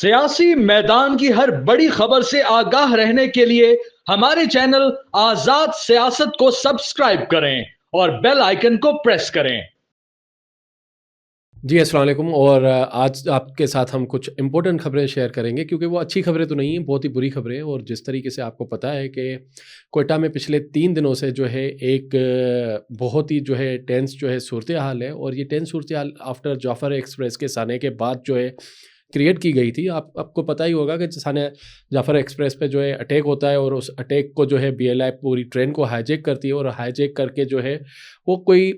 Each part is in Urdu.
سیاسی میدان کی ہر بڑی خبر سے آگاہ رہنے کے لیے ہمارے چینل آزاد سیاست کو سبسکرائب کریں اور بیل آئیکن کو پریس کریں۔ جی السلام علیکم، اور آج آپ کے ساتھ ہم کچھ امپورٹنٹ خبریں شیئر کریں گے، کیونکہ وہ اچھی خبریں تو نہیں ہیں، بہت ہی بری خبریں۔ اور جس طریقے سے آپ کو پتہ ہے کہ کوئٹہ میں پچھلے 3 دنوں سے جو ہے ایک بہت ہی جو ہے ٹینس جو ہے صورتحال ہے، اور یہ ٹینس صورتحال آفٹر جعفر ایکسپریس کے سانے کے بعد جو ہے کریٹ کی گئی تھی۔ آپ کو پتہ ہی ہوگا کہ سانے جعفر ایکسپریس پہ جو ہے اٹیک ہوتا ہے، اور اس اٹیک کو جو ہے BLI پوری ٹرین کو ہائی جیک کرتی ہے، اور ہائی جیک کر کے جو ہے وہ کوئی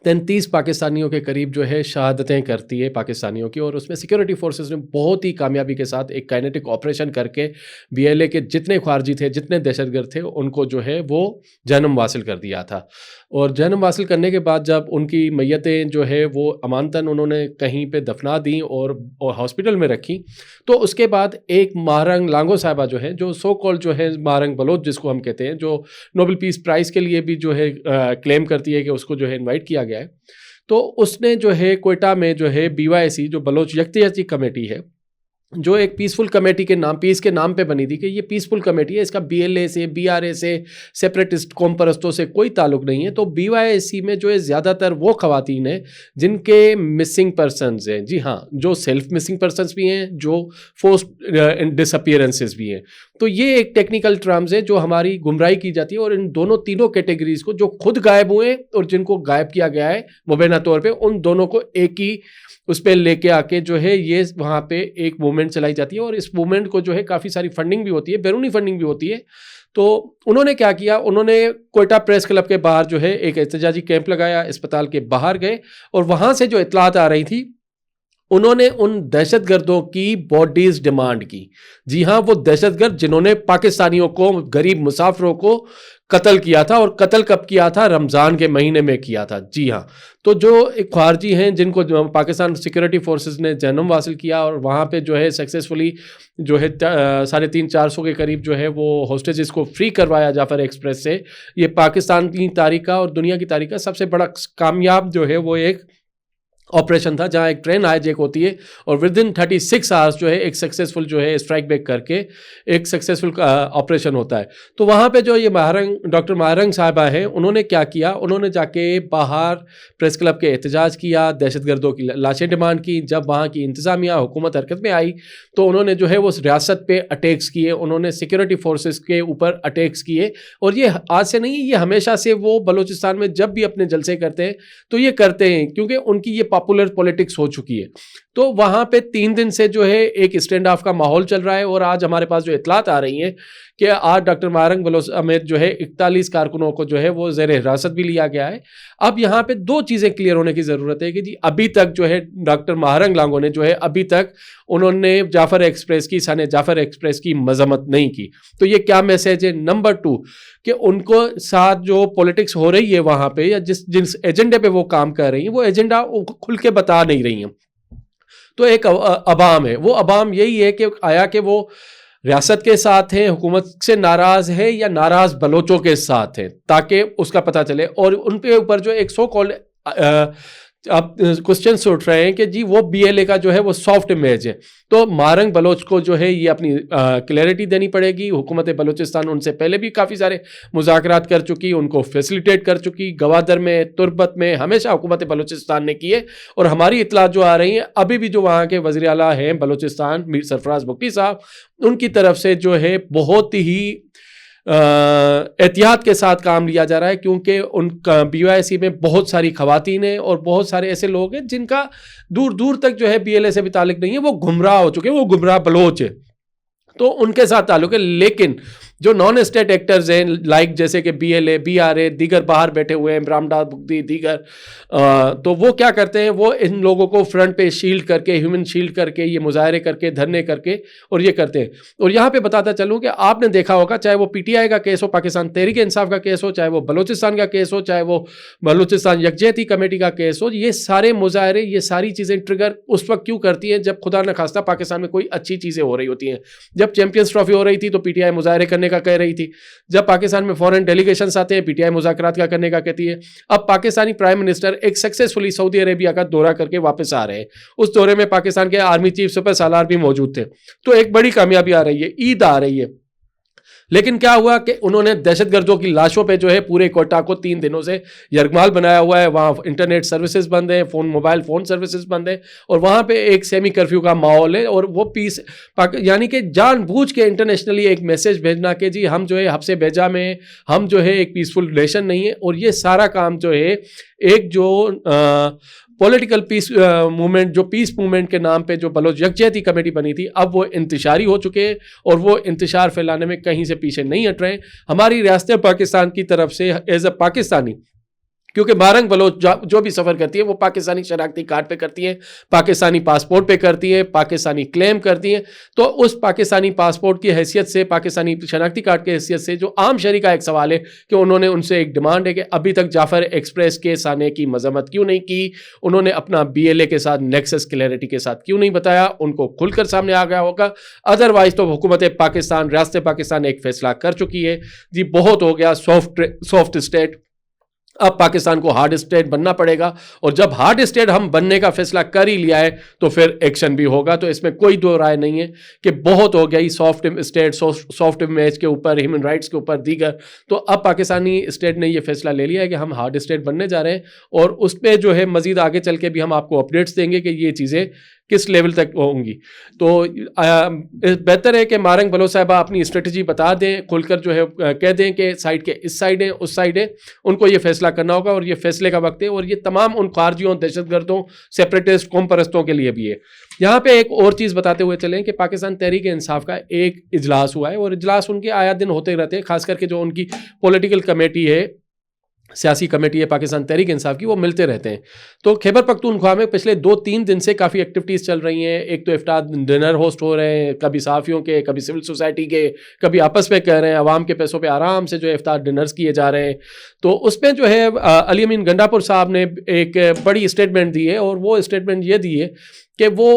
33 پاکستانیوں کے قریب جو ہے شہادتیں کرتی ہے پاکستانیوں کی، اور اس میں سیکورٹی فورسز نے بہت ہی کامیابی کے ساتھ ایک کائنیٹک آپریشن کر کے BLA کے جتنے خارجی تھے، جتنے دہشت گرد تھے، ان کو جو ہے وہ جہنم واصل کر دیا تھا۔ اور جہنم واصل کرنے کے بعد جب ان کی میتیں جو ہے وہ امانتاً انہوں نے کہیں پہ دفنا دیں اور ہاسپٹل میں رکھیں، تو اس کے بعد ایک ماہرنگ لانگو صاحبہ جو ہے، جو سو کال جو ہے ماہرنگ بلوچ جس کو ہم کہتے ہیں، جو نوبل پیس پرائز کے لیے بھی جو ہے کلیم کرتی ہے کہ اس کو جو ہے انوائٹ کیا گیا ہے، تو اس نے جو ہے کوئٹہ میں جو ہے BYC جو بلوچ یکجہتی کمیٹی ہے، جو ایک پیسفل کمیٹی کے نام، پیس کے نام پہ بنی تھی کہ یہ پیسفل کمیٹی ہے، اس کا BLA سے BRA سے سیپریٹسٹ قوم پرستوں سے کوئی تعلق نہیں ہے۔ تو BYC میں جو ہے زیادہ تر وہ خواتین ہیں جن کے مسنگ پرسنز ہیں، جی ہاں، جو سیلف مسنگ پرسنز بھی ہیں، جو فورسڈ ڈس اپیئرنسز بھی ہیں۔ تو یہ ایک ٹیکنیکل ٹرمز ہے جو ہماری گمراہی کی جاتی ہے، اور ان تینوں کیٹیگریز کو، جو خود غائب ہوئے اور جن کو غائب کیا گیا ہے مبینہ طور پہ، ان دونوں کو ایک ہی اس پہ لے کے آ کے جو ہے یہ وہاں پہ ایک موومنٹ چلائی جاتی ہے، اور اس موومنٹ کو جو ہے کافی ساری فنڈنگ بھی ہوتی ہے، بیرونی فنڈنگ بھی ہوتی ہے۔ تو انہوں نے کیا کیا، انہوں نے کوئٹہ پریس کلب کے باہر جو ہے ایک احتجاجی کیمپ لگایا، اسپتال کے باہر گئے، اور وہاں سے جو اطلاعات آ رہی تھی، انہوں نے ان دہشت گردوں کی باڈیز ڈیمانڈ کی۔ جی ہاں، وہ دہشت گرد جنہوں نے پاکستانیوں کو، غریب مسافروں کو قتل کیا تھا، اور قتل کب کیا تھا؟ رمضان کے مہینے میں کیا تھا۔ جی ہاں، تو جو ایک خارجی ہیں جن کو پاکستان سیکورٹی فورسز نے جہنم واصل کیا، اور وہاں پہ جو ہے سکسیسفلی جو ہے 350-400 کے قریب جو ہے وہ ہوسٹیجز کو فری کروایا جعفر ایکسپریس سے، یہ پاکستان کی تاریخ کا اور دنیا کی تاریخ کا سب سے بڑا کامیاب جو ہے وہ ایک آپریشن تھا، جہاں ایک ٹرین ہائی جیک ہوتی ہے، اور ودن 36 آورس جو ہے ایک سکسیسفل جو ہے اسٹرائک بیک کر کے ایک سکسیسفل آپریشن ہوتا ہے۔ تو وہاں پہ جو یہ ڈاکٹر ماہرنگ صاحبہ ہیں، انہوں نے کیا کیا، انہوں نے جا کے باہر پریس کلب کے احتجاج کیا، دہشت گردوں کی لاشیں ڈیمانڈ کی۔ جب وہاں کی انتظامیہ حکومت حرکت میں آئی تو انہوں نے جو ہے وہ ریاست پہ اٹیکس کیے، انہوں نے سیکورٹی فورسز کے اوپر اٹیکس کیے، اور یہ آج سے نہیں، یہ ہمیشہ سے وہ بلوچستان میں جب بھی اپنے جلسے کرتے ہیں تو یہ کرتے ہیں، کیونکہ ان کی یہ پاپولر پولیٹکس ہو چکی ہے۔ تو وہاں پہ 3 دن سے جو ہے ایک اسٹینڈ آف کا ماحول چل رہا ہے، اور آج ہمارے پاس جو اطلاعات آ رہی ہیں کہ آج ڈاکٹر ماہرنگ بلوچ سمیت جو ہے 41 کارکنوں کو جو ہے وہ زیر حراست بھی لیا گیا ہے۔ اب یہاں پہ 2 چیزیں کلیئر ہونے کی ضرورت ہے کہ جی ابھی تک جو ہے ڈاکٹر ماہرنگ لانگو نے جو ہے ابھی تک انہوں نے جعفر ایکسپریس کی، سانے جعفر ایکسپریس کی مذمت نہیں کی۔ تو یہ کیا میسج ہے؟ نمبر 2 کہ ان کو ساتھ جو پولیٹکس ہو رہی ہے وہاں پہ، یا جس ایجنڈے پہ وہ کام کر رہی ہیں، وہ ایجنڈا کھل کے بتا نہیں رہی ہیں۔ تو ایک عوام ہے، وہ عوام یہی ہے کہ آیا کہ وہ ریاست کے ساتھ ہیں، حکومت سے ناراض ہے، یا ناراض بلوچوں کے ساتھ ہیں، تاکہ اس کا پتہ چلے۔ اور ان کے اوپر جو ایک سو کال اب کوسچنس اٹھ رہے ہیں کہ جی وہ BLA کا جو ہے وہ سافٹ امیج ہے، تو ماہرنگ بلوچ کو جو ہے یہ اپنی کلیئرٹی دینی پڑے گی۔ حکومت بلوچستان ان سے پہلے بھی کافی سارے مذاکرات کر چکی، ان کو فیسیلیٹیٹ کر چکی، گوادر میں، تربت میں ہمیشہ حکومت بلوچستان نے کیے۔ اور ہماری اطلاعات جو آ رہی ہیں ابھی بھی، جو وہاں کے وزیر اعلیٰ ہیں بلوچستان میر سرفراز بگٹی صاحب، ان کی طرف سے جو ہے بہت ہی احتیاط کے ساتھ کام لیا جا رہا ہے، کیونکہ ان کا BYC میں بہت ساری خواتین ہیں، اور بہت سارے ایسے لوگ ہیں جن کا دور دور تک جو ہے BLA سے بھی تعلق نہیں ہے، وہ گمراہ ہو چکے ہیں، وہ گمراہ بلوچ ہے، تو ان کے ساتھ تعلق ہے۔ لیکن جو نان اسٹیٹ ایکٹرز ہیں، لائک جیسے کہ BLA، BRA، دیگر باہر بیٹھے ہوئے ہیں، عمران ڈار بگٹی، دیگر، تو وہ کیا کرتے ہیں، وہ ان لوگوں کو فرنٹ پہ شیلڈ کر کے، ہیومن شیلڈ کر کے، یہ مظاہرے کر کے، دھرنے کر کے، اور یہ کرتے ہیں۔ اور یہاں پہ بتاتا چلوں کہ آپ نے دیکھا ہوگا، چاہے وہ PTI کا کیس ہو، پاکستان تحریک انصاف کا کیس ہو، چاہے وہ بلوچستان کا کیس ہو، چاہے وہ بلوچستان یکجہتی کمیٹی کا کیس ہو، یہ سارے مظاہرے، یہ ساری چیزیں ٹریگر اس وقت کیوں کرتی ہیں جب خدا نخواستہ پاکستان میں کوئی اچھی چیزیں ہو رہی ہوتی ہیں۔ جب چیمپئنز ٹرافی ہو رہی تھی تو PTI مظاہرے کرنے کا کہہ رہی تھی. جب پاکستان میں فورن ڈیلیگیشنز آتے ہیں PTI مذاکرات کا کرنے کا کہتی ہے. اب پاکستانی پرائم منسٹر ایک سکسیسفلی سعودی عربیہ کا دورہ کر کے واپس آ رہے ہیں. اس دورے میں پاکستان کے آرمی چیف سپر سالار بھی موجود تھے. تو ایک بڑی کامیابی آ رہی ہے, عید آ رہی ہے. لیکن کیا ہوا کہ انہوں نے دہشت گردوں کی لاشوں پہ جو ہے پورے کوئٹہ کو 3 دنوں سے یرغمال بنایا ہوا ہے. وہاں انٹرنیٹ سروسز بند ہیں, موبائل فون سروسز بند ہیں, اور وہاں پہ ایک سیمی کرفیو کا ماحول ہے. اور وہ پیس یعنی کہ جان بوجھ کے انٹرنیشنلی ایک میسج بھیجنا کہ جی ہم جو ہے حبس بیجا میں ہم جو ہے ایک پیسفل نیشن نہیں ہے. اور یہ سارا کام جو ہے ایک جو پولیٹیکل پیس موومنٹ, جو پیس موومنٹ کے نام پہ جو بلوچ یکجہتی کمیٹی بنی تھی, اب وہ انتشاری ہو چکے ہیں اور وہ انتشار پھیلانے میں کہیں سے پیچھے نہیں ہٹ رہے. ہماری ریاست پاکستان کی طرف سے ایز اے پاکستانی, کیونکہ مارنگ بلوچ جو بھی سفر کرتی ہے وہ پاکستانی شناختی کارڈ پہ کرتی ہے, پاکستانی پاسپورٹ پہ کرتی ہے, پاکستانی کلیم کرتی ہے. تو اس پاکستانی پاسپورٹ کی حیثیت سے, پاکستانی شناختی کارڈ کی حیثیت سے جو عام شہری کا ایک سوال ہے کہ انہوں نے ان سے ایک ڈیمانڈ ہے کہ ابھی تک جعفر ایکسپریس کے سانے کی مذمت کیوں نہیں کی, انہوں نے اپنا BLA کے ساتھ نیکسس کلیئرٹی کے ساتھ کیوں نہیں بتایا, ان کو کھل کر سامنے آ گیا ہوگا. ادروائز تو حکومت پاکستان, ریاست پاکستان ایک فیصلہ کر چکی ہے جی بہت ہو گیا سافٹ اسٹیٹ, اب پاکستان کو ہارڈ اسٹیٹ بننا پڑے گا. اور جب ہارڈ اسٹیٹ ہم بننے کا فیصلہ کر ہی لیا ہے تو پھر ایکشن بھی ہوگا. تو اس میں کوئی دو رائے نہیں ہے کہ بہت ہو گئی سافٹ اسٹیٹ, سافٹ امیج کے اوپر, ہیومن رائٹس کے اوپر دیگر. تو اب پاکستانی اسٹیٹ نے یہ فیصلہ لے لیا ہے کہ ہم ہارڈ اسٹیٹ بننے جا رہے ہیں, اور اس پہ جو ہے مزید آگے چل کے بھی ہم آپ کو اپڈیٹس دیں گے کہ یہ چیزیں کس لیول تک ہوں گی. تو بہتر ہے کہ مارنگ بلوچ صاحبہ اپنی اسٹریٹجی بتا دیں, کھل کر جو ہے کہہ دیں کہ سائڈ کے اس سائڈ ہیں اس سائڈ ہیں, ان کو یہ فیصلہ کرنا ہوگا اور یہ فیصلے کا وقت ہے. اور یہ تمام ان خارجیوں, دہشت گردوں, سیپریٹسٹ, قوم پرستوں کے لیے بھی ہے. یہاں پہ ایک اور چیز بتاتے ہوئے چلیں کہ پاکستان تحریک انصاف کا ایک اجلاس ہوا ہے, اور اجلاس ان کے آیا دن ہوتے رہتے ہیں, خاص کر کے جو ان کی پولیٹیکل کمیٹی ہے, سیاسی کمیٹی ہے پاکستان تحریک انصاف کی, وہ ملتے رہتے ہیں. تو خیبر پختونخوا میں پچھلے 2-3 دن سے کافی ایکٹیویٹیز چل رہی ہیں. ایک تو افطار ڈنر ہوسٹ ہو رہے ہیں, کبھی صحافیوں کے, کبھی سول سوسائٹی کے, کبھی آپس میں کہہ رہے ہیں, عوام کے پیسوں پہ آرام سے جو ہے افطار ڈنرز کیے جا رہے ہیں. تو اس میں جو ہے علی امین گنڈا پور صاحب نے ایک بڑی اسٹیٹمنٹ دی ہے, اور وہ اسٹیٹمنٹ یہ دی ہے کہ وہ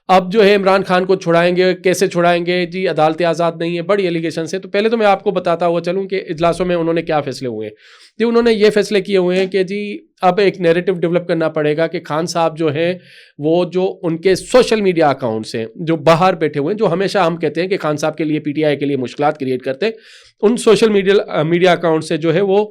اب جو ہے عمران خان کو چھڑائیں گے. کیسے چھڑائیں گے جی, عدالتیں آزاد نہیں ہے, بڑی ایلیگیشن سے. تو پہلے تو میں آپ کو بتاتا ہوا چلوں کہ اجلاسوں میں انہوں نے کیا فیصلے ہوئے ہیں. جی انہوں نے یہ فیصلے کیے ہوئے ہیں کہ جی اب ایک نیریٹو ڈیولپ کرنا پڑے گا کہ خان صاحب جو ہیں وہ جو ان کے سوشل میڈیا اکاؤنٹس ہیں جو باہر بیٹھے ہوئے ہیں, جو ہمیشہ ہم کہتے ہیں کہ خان صاحب کے لیے PTI کے لیے مشکلات کریٹ کرتے ہیں, ان سوشل میڈیا اکاؤنٹ سے جو ہے وہ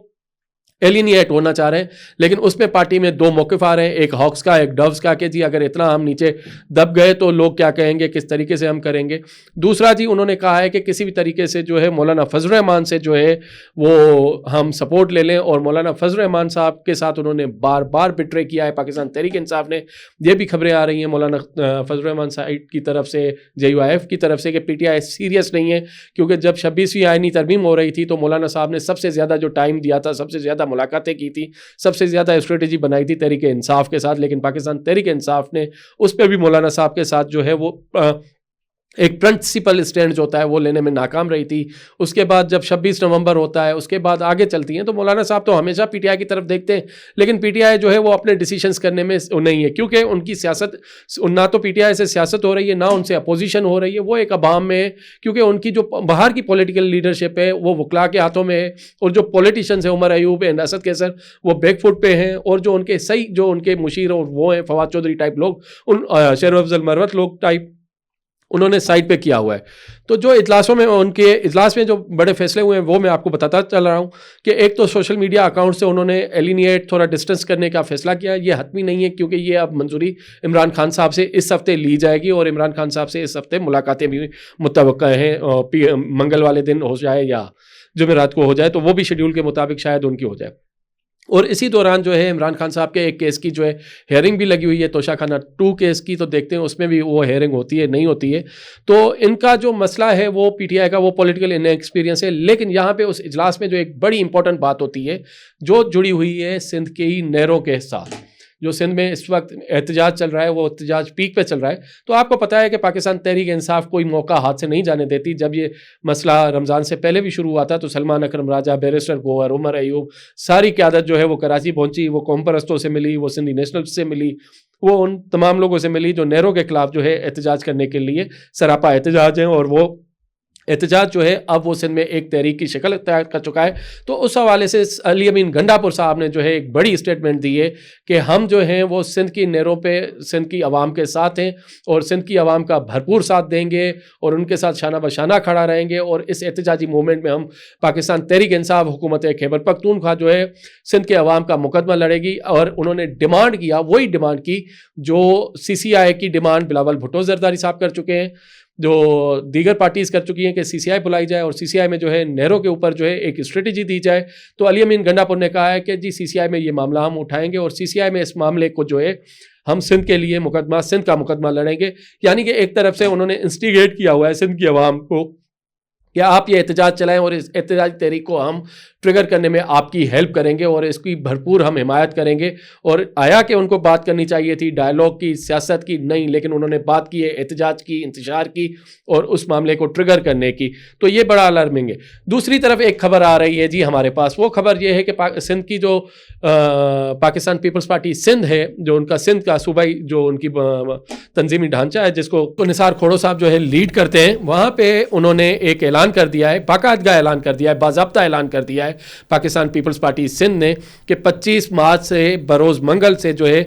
ایلینیٹ ہونا چاہ رہے ہیں. لیکن اس میں پارٹی میں 2 موقف آ رہے ہیں, ایک ہاکس کا, ایک ڈوز کا, کہ جی اگر اتنا ہم نیچے دب گئے تو لوگ کیا کہیں گے, کس طریقے سے ہم کریں گے. دوسرا جی انہوں نے کہا ہے کہ کسی بھی طریقے سے جو ہے مولانا فضل الرحمان سے جو ہے وہ ہم سپورٹ لے لیں, اور مولانا فضل الرحمان صاحب کے ساتھ انہوں نے بار بار بٹرے کیا ہے پاکستان تحریک انصاف نے. یہ بھی خبریں آ رہی ہیں مولانا فضل الرحمان صاحب کی طرف سے, JUIF کی طرف سے, کہ PTI سیریس نہیں ہے. کیونکہ جب 26ویں آئینی ترمیم ہو رہی تھی تو مولانا صاحب نے سب سے زیادہ جو ٹائم دیا تھا, سب سے زیادہ ملاقاتیں کی تھی, سب سے زیادہ اسٹریٹجی بنائی تھی تحریک انصاف کے ساتھ. لیکن پاکستان تحریک انصاف نے اس پہ بھی مولانا صاحب کے ساتھ جو ہے وہ ایک پرنسپل اسٹینڈ جو ہوتا ہے وہ لینے میں ناکام رہی تھی. اس کے بعد جب 26 نومبر ہوتا ہے, اس کے بعد آگے چلتی ہیں, تو مولانا صاحب تو ہمیشہ PTI کی طرف دیکھتے ہیں, لیکن PTI جو ہے وہ اپنے ڈیسیشنز کرنے میں نہیں ہے, کیونکہ ان کی سیاست, نہ تو PTI سے سیاست ہو رہی ہے, نہ ان سے اپوزیشن ہو رہی ہے, وہ ایک عوام میں ہے. کیونکہ ان کی جو باہر کی پولیٹیکل لیڈرشپ ہے وہ وکلا کے ہاتھوں میں ہے, اور جو پولیٹیشینز ہیں عمر ایوب, اسد کیسر, وہ بیک فٹ پہ ہیں, اور جو ان کے صحیح جو ان کے مشیر اور وہ ہیں فواد چودھری ٹائپ لوگ, ان شیرو افضل مروت لوگ ٹائپ, انہوں نے سائڈ پہ کیا ہوا ہے. تو جو اجلاسوں میں, ان کے اجلاس میں جو بڑے فیصلے ہوئے ہیں وہ میں آپ کو بتاتا چل رہا ہوں کہ ایک تو سوشل میڈیا اکاؤنٹ سے انہوں نے ایلینیٹ, تھوڑا ڈسٹنس کرنے کا فیصلہ کیا. یہ حتمی نہیں ہے کیونکہ یہ اب منظوری عمران خان صاحب سے اس ہفتے لی جائے گی, اور عمران خان صاحب سے اس ہفتے ملاقاتیں بھی متوقع ہیں, منگل والے دن ہو جائے یا جمعرات کو ہو جائے, تو وہ بھی شیڈیول کے مطابق شاید ان کی ہو جائے. اور اسی دوران جو ہے عمران خان صاحب کے ایک کیس کی جو ہے ہیئرنگ بھی لگی ہوئی ہے, توشہ خانہ 2 کیس کی, تو دیکھتے ہیں اس میں بھی وہ ہیئرنگ ہوتی ہے نہیں ہوتی ہے. تو ان کا جو مسئلہ ہے وہ PTI کا وہ پولیٹیکل ان ایکسپیرینس ہے. لیکن یہاں پہ اس اجلاس میں جو ایک بڑی امپورٹنٹ بات ہوتی ہے جو جڑی ہوئی ہے سندھ کے ہی نہروں کے ساتھ, جو سندھ میں اس وقت احتجاج چل رہا ہے, وہ احتجاج پیک پہ چل رہا ہے. تو آپ کو پتہ ہے کہ پاکستان تحریک انصاف کوئی موقع ہاتھ سے نہیں جانے دیتی. جب یہ مسئلہ رمضان سے پہلے بھی شروع ہوا تھا تو سلمان اکرم راجہ, بیرسٹر گوہر, عمر ایوب, ساری قیادت جو ہے وہ کراچی پہنچی, وہ قوم پرستوں سے ملی, وہ سندھی نیشنل سے ملی, وہ ان تمام لوگوں سے ملی جو نہروں کے خلاف جو ہے احتجاج کرنے کے لیے سراپا احتجاج ہیں, اور وہ احتجاج جو ہے اب وہ سندھ میں ایک تحریک کی شکل اختیار کر چکا ہے. تو اس حوالے سے علی امین گنڈاپور صاحب نے جو ہے ایک بڑی اسٹیٹمنٹ دی ہے کہ ہم جو ہیں وہ سندھ کی نہروں پہ سندھ کی عوام کے ساتھ ہیں اور سندھ کی عوام کا بھرپور ساتھ دیں گے اور ان کے ساتھ شانہ بشانہ کھڑا رہیں گے. اور اس احتجاجی موومنٹ میں ہم پاکستان تحریک انصاف حکومت خیبر پختونخوا جو ہے سندھ کے عوام کا مقدمہ لڑے گی. اور انہوں نے ڈیمانڈ کیا، وہی ڈیمانڈ کی جو سی سی آئی کی ڈیمانڈ بلاول بھٹو زرداری صاحب کر چکے ہیں، جو دیگر پارٹیز کر چکی ہیں کہ سی سی آئی بلائی جائے اور سی سی آئی میں جو ہے نہروں کے اوپر جو ہے ایک اسٹریٹجی دی جائے. تو علی امین گنڈاپور نے کہا ہے کہ جی سی سی آئی میں یہ معاملہ ہم اٹھائیں گے اور سی سی آئی میں اس معاملے کو جو ہے ہم سندھ کے لیے مقدمہ، سندھ کا مقدمہ لڑیں گے. یعنی کہ ایک طرف سے انہوں نے انسٹیگیٹ کیا ہوا ہے سندھ کی عوام کو کہ آپ یہ احتجاج چلائیں اور اس احتجاجی تحریک کو ہم ٹریگر کرنے میں آپ کی ہیلپ کریں گے اور اس کی بھرپور ہم حمایت کریں گے. اور آیا کہ ان کو بات کرنی چاہیے تھی ڈائیلاگ کی، سیاست کی، نہیں، لیکن انہوں نے بات کی ہے احتجاج کی، انتشار کی اور اس معاملے کو ٹریگر کرنے کی. تو یہ بڑا الارمنگ ہے. دوسری طرف ایک خبر آ رہی ہے جی ہمارے پاس، وہ خبر یہ ہے کہ سندھ کی جو پاکستان پیپلز پارٹی سندھ ہے، جو ان کا سندھ کا صوبائی جو ان کی تنظیمی ڈھانچہ ہے جس کو نثار کھوڑو صاحب جو ہے لیڈ کرتے ہیں، وہاں پہ انہوں نے ایک اعلان کر دیا ہے، باقاعدہ اعلان کر دیا ہے، باضابطہ اعلان کر دیا ہے پاکستان پیپلز پارٹی سندھ نے کہ 25 مارچ سے بروز منگل سے جو ہے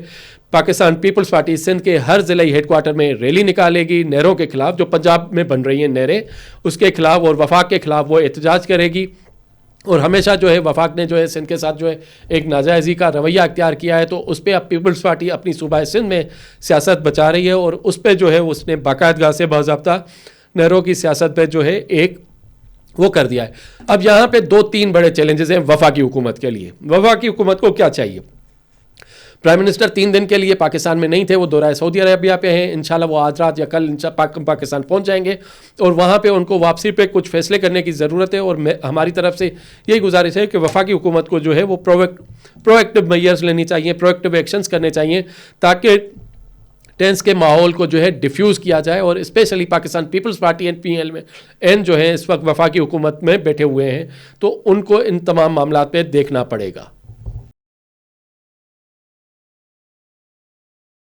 پاکستان پیپلز پارٹی سندھ کے ہر ضلعی ہیڈ کوارٹر میں ریلی نکالے گی نہروں کے خلاف، جو پنجاب میں بن رہی ہیں نہریں اس کے خلاف، اور وفاق کے خلاف وہ احتجاج کرے گی. اور ہمیشہ جو ہے وفاق نے جو ہے سندھ کے ساتھ جو ہے ایک ناجائزی کا رویہ اختیار کیا ہے، تو اس پہ اب پیپلز پارٹی اپنی صوبہ سندھ میں سیاست بچا رہی ہے اور اس پہ جو ہے اس نے باقاعدگی سے باضابطہ نہروں کی سیاست پہ جو ہے ایک وہ کر دیا ہے. اب یہاں پہ 2-3 بڑے چیلنجز ہیں وفاقی حکومت کے لیے. وفاقی حکومت کو کیا چاہیے؟ پرائم منسٹر 3 دن کے لیے پاکستان میں نہیں تھے، وہ دورہ سعودی عربیہ پہ ہیں. انشاءاللہ وہ آج رات یا کل پاکستان پہنچ جائیں گے اور وہاں پہ ان کو واپسی پہ کچھ فیصلے کرنے کی ضرورت ہے. اور ہماری طرف سے یہی گزارش ہے کہ وفاقی حکومت کو جو ہے وہ پرویکٹیو میئرز لینی چاہیے، پرویکٹیو ایکشنز کرنے چاہیے تاکہ ٹینس کے ماحول کو جو ہے ڈیفیوز کیا جائے. اور especially Pakistan Peoples Party N P L میں جو ہے اس وقت وفاقی حکومت میں بیٹھے ہوئے ہیں، تو ان کو ان تمام معاملات پہ دیکھنا پڑے گا.